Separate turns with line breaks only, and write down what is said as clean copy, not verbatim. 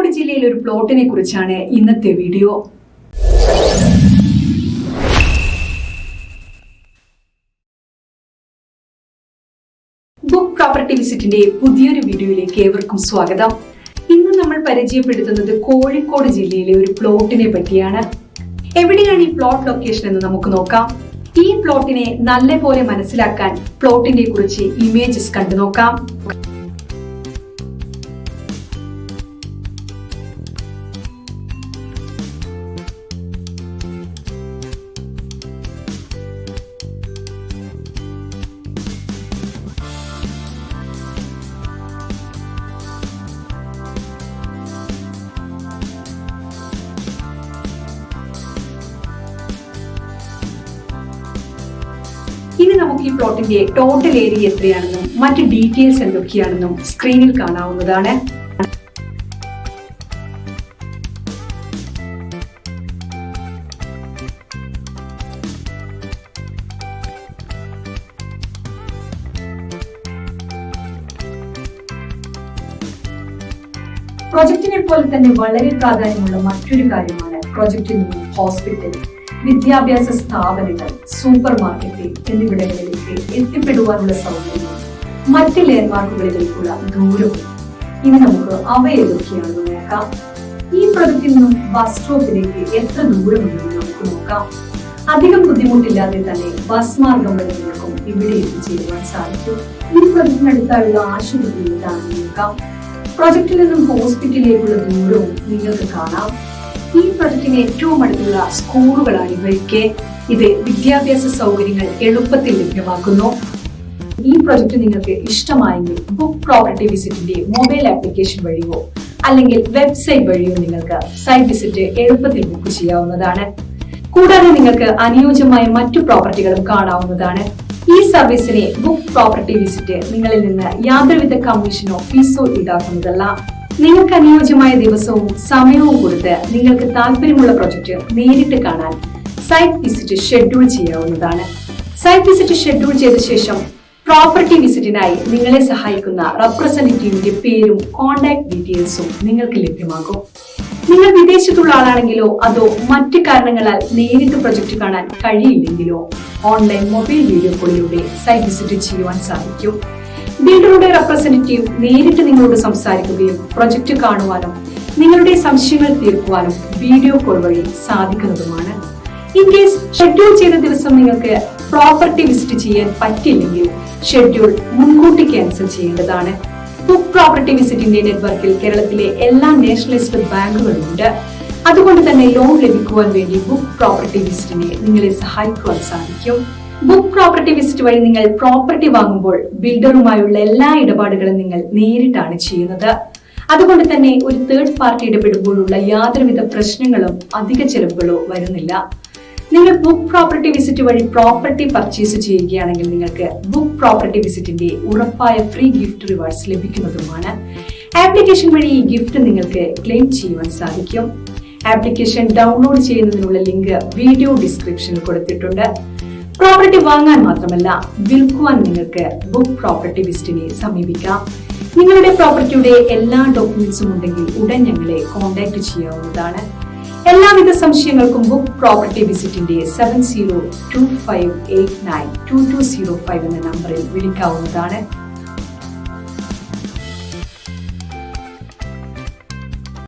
കോഴിക്കോട് ജില്ലയിലെ ഒരു പ്ലോട്ടിനെ കുറിച്ചാണ് ഇന്നത്തെ വീഡിയോ. ബുക്ക് പ്രോപ്പർട്ടി വിസിറ്റിന്റെ പുതിയൊരു വീഡിയോയിലേക്ക് ഏവർക്കും സ്വാഗതം. ഇന്ന് നമ്മൾ പരിചയപ്പെടുത്തുന്നത് കോഴിക്കോട് ജില്ലയിലെ ഒരു പ്ലോട്ടിനെ പറ്റിയാണ്. എവിടെയാണ് ഈ പ്ലോട്ട് ലൊക്കേഷൻ എന്ന് നമുക്ക് നോക്കാം. ഈ പ്ലോട്ടിനെ നല്ലപോലെ മനസ്സിലാക്കാൻ പ്ലോട്ടിനെ കുറിച്ച് ഇമേജസ് കണ്ടു നോക്കാം. ഇനി നമുക്ക് ഈ പ്ലോട്ടിന്റെ ടോട്ടൽ ഏരിയ എത്രയാണെന്നും മറ്റ് ഡീറ്റെയിൽസ് എന്തൊക്കെയാണെന്നും സ്ക്രീനിൽ കാണാവുന്നതാണ്. പ്രൊജക്ടിനെ പോലെ തന്നെ വളരെ പ്രാധാന്യമുള്ള മറ്റൊരു കാര്യമാണ് പ്രൊജക്ടിൽ നിന്നും ഹോസ്പിറ്റൽ, വിദ്യാഭ്യാസ സ്ഥാപനങ്ങൾ, സൂപ്പർ മാർക്കറ്റ് എന്നിവിടങ്ങളിലേക്ക് എത്തിപ്പെടുവാനുള്ള സൗകര്യവും മറ്റ് ലാൻഡ്മാർക്കുകളിലേക്കുള്ള ദൂരവും. ഇനി നമുക്ക് അവ ഏതൊക്കെയാണെന്ന് നോക്കാം. ഈ പ്രൊജക്റ്റിൽ നിന്നും ബസ് സ്റ്റോപ്പിലേക്ക് എത്ര ദൂരമുണ്ടെന്ന് നമുക്ക് നോക്കാം. അധികം ബുദ്ധിമുട്ടില്ലാതെ തന്നെ ബസ് മാർഗം വഴി നിങ്ങൾക്കും ഇവിടെ എത്തിച്ചേരുവാൻ സാധിക്കും. ഈ പ്രൊജക്റ്റിനടുത്തുള്ള ആശുപത്രി ഏതാണെന്ന് നോക്കാം. പ്രൊജക്റ്റിൽ നിന്നും ഹോസ്പിറ്റലിലേക്കുള്ള ദൂരവും നിങ്ങൾക്ക് കാണാം. ഈ പ്രൊജക്ടിന് ഏറ്റവും അടുത്തുള്ള സ്കൂളുകളാണ് ഇവയ്ക്ക്. ഇത് വിദ്യാഭ്യാസ സൗകര്യങ്ങൾ എളുപ്പത്തിൽ ലഭ്യമാക്കുന്നു. ഈ പ്രൊജക്ട് നിങ്ങൾക്ക് ഇഷ്ടമായെങ്കിൽ ബുക്ക് പ്രോപ്പർട്ടി വിസിറ്റിന്റെ മൊബൈൽ ആപ്ലിക്കേഷൻ വഴിയോ അല്ലെങ്കിൽ വെബ്സൈറ്റ് വഴിയോ നിങ്ങൾക്ക് സൈറ്റ് വിസിറ്റ് എളുപ്പത്തിൽ ബുക്ക് ചെയ്യാവുന്നതാണ്. കൂടാതെ നിങ്ങൾക്ക് അനുയോജ്യമായ മറ്റു പ്രോപ്പർട്ടികളും കാണാവുന്നതാണ്. ഈ സർവീസിനെ ബുക്ക് പ്രോപ്പർട്ടി വിസിറ്റ് നിങ്ങളിൽ നിന്ന് യാതൊരുവിധ കമ്മീഷനോ ഫീസോ ഈടാക്കുന്നതല്ല. നിങ്ങൾക്ക് അനുയോജ്യമായ ദിവസവും സമയവും കൊടുത്ത് നിങ്ങൾക്ക് താല്പര്യമുള്ള പ്രൊജക്ട് നേരിട്ട് കാണാൻ സൈറ്റ് വിസിറ്റ് ഷെഡ്യൂൾ ചെയ്യാവുന്നതാണ്. സൈറ്റ് വിസിറ്റ് ഷെഡ്യൂൾ ചെയ്ത ശേഷം പ്രോപ്പർട്ടി വിസിറ്റിനായി നിങ്ങളെ സഹായിക്കുന്ന റെപ്രസെന്റേറ്റീവിന്റെ പേരും കോൺടാക്ട് ഡീറ്റെയിൽസും നിങ്ങൾക്ക് ലഭ്യമാകും. നിങ്ങൾ വിദേശത്തുള്ള ആളാണെങ്കിലോ അതോ മറ്റ് കാരണങ്ങളാൽ നേരിട്ട് പ്രൊജക്ട് കാണാൻ കഴിയില്ലെങ്കിലോ ഓൺലൈൻ മൊബൈൽ വീഡിയോ കോളിലൂടെ സൈറ്റ് വിസിറ്റ് ചെയ്യുവാൻ സാധിക്കും. ബിൽഡറുടെ റെപ്രസെന്റേറ്റീവ് നേരിട്ട് നിങ്ങളോട് സംസാരിക്കുകയും പ്രൊജക്ട് കാണുവാനും നിങ്ങളുടെ സംശയങ്ങൾ തീർക്കുവാനും വീഡിയോ കോൾ വഴി സാധിക്കുന്നതുമാണ്. ഇൻ കേസ് ഷെഡ്യൂൾ ചെയ്ത ദിവസം നിങ്ങൾക്ക് പ്രോപ്പർട്ടി വിസിറ്റ് ചെയ്യാൻ പറ്റില്ലെങ്കിൽ ഷെഡ്യൂൾ മുൻകൂട്ടി ക്യാൻസൽ ചെയ്യേണ്ടതാണ്. ബുക്ക് പ്രോപ്പർട്ടി വിസിറ്റിന്റെ നെറ്റ്വർക്കിൽ കേരളത്തിലെ എല്ലാ നാഷണലൈസ്ഡ് ബാങ്കുകളുമുണ്ട്. അതുകൊണ്ട് തന്നെ ലോൺ ലഭിക്കുവാൻ വേണ്ടി ബുക്ക് പ്രോപ്പർട്ടി വിസിറ്റിനെ നിങ്ങളെ സഹായിക്കുവാൻ സാധിക്കും. ബുക്ക് പ്രോപ്പർട്ടി വിസിറ്റ് വഴി നിങ്ങൾ പ്രോപ്പർട്ടി വാങ്ങുമ്പോൾ ബിൽഡറുമായുള്ള എല്ലാ ഇടപാടുകളും നിങ്ങൾ നേരിട്ടാണ് ചെയ്യുന്നത്. അതുകൊണ്ട് തന്നെ ഒരു തേർഡ് പാർട്ടി ഇടപെടുമ്പോഴുള്ള യാതൊരുവിധ പ്രശ്നങ്ങളും അധിക ചെലവുകളോ വരുന്നില്ല. നിങ്ങൾ ബുക്ക് പ്രോപ്പർട്ടി വിസിറ്റ് വഴി പ്രോപ്പർട്ടി പർച്ചേസ് ചെയ്യുകയാണെങ്കിൽ നിങ്ങൾക്ക് ബുക്ക് പ്രോപ്പർട്ടി വിസിറ്റിന്റെ ഉറപ്പായ ഫ്രീ ഗിഫ്റ്റ് റിവാർഡ്സ് ലഭിക്കുന്നതുമാണ്. ആപ്ലിക്കേഷൻ വഴി ഈ ഗിഫ്റ്റ് നിങ്ങൾക്ക് ക്ലെയിം ചെയ്യുവാൻ സാധിക്കും. ആപ്ലിക്കേഷൻ ഡൗൺലോഡ് ചെയ്യുന്നതിനുള്ള ലിങ്ക് വീഡിയോ ഡിസ്ക്രിപ്ഷനിൽ കൊടുത്തിട്ടുണ്ട്. പ്രോപ്പർട്ടി വാങ്ങാൻ മാത്രമല്ല വിൽക്കുവാൻ നിങ്ങൾക്ക് ബുക്ക് പ്രോപ്പർട്ടി വിസിറ്റിനെ സമീപിക്കാം. നിങ്ങളുടെ പ്രോപ്പർട്ടിയുടെ എല്ലാ ഡോക്യുമെന്റ്സും ഉണ്ടെങ്കിൽ ഉടൻ ഞങ്ങളെ കോൺടാക്ട് ചെയ്യാവുന്നതാണ്. എല്ലാവിധ സംശയങ്ങൾക്കും ബുക്ക് പ്രോപ്പർട്ടി വിസിറ്റിന്റെ 7025892205 എന്ന നമ്പറിൽ വിളിക്കാവുന്നതാണ്.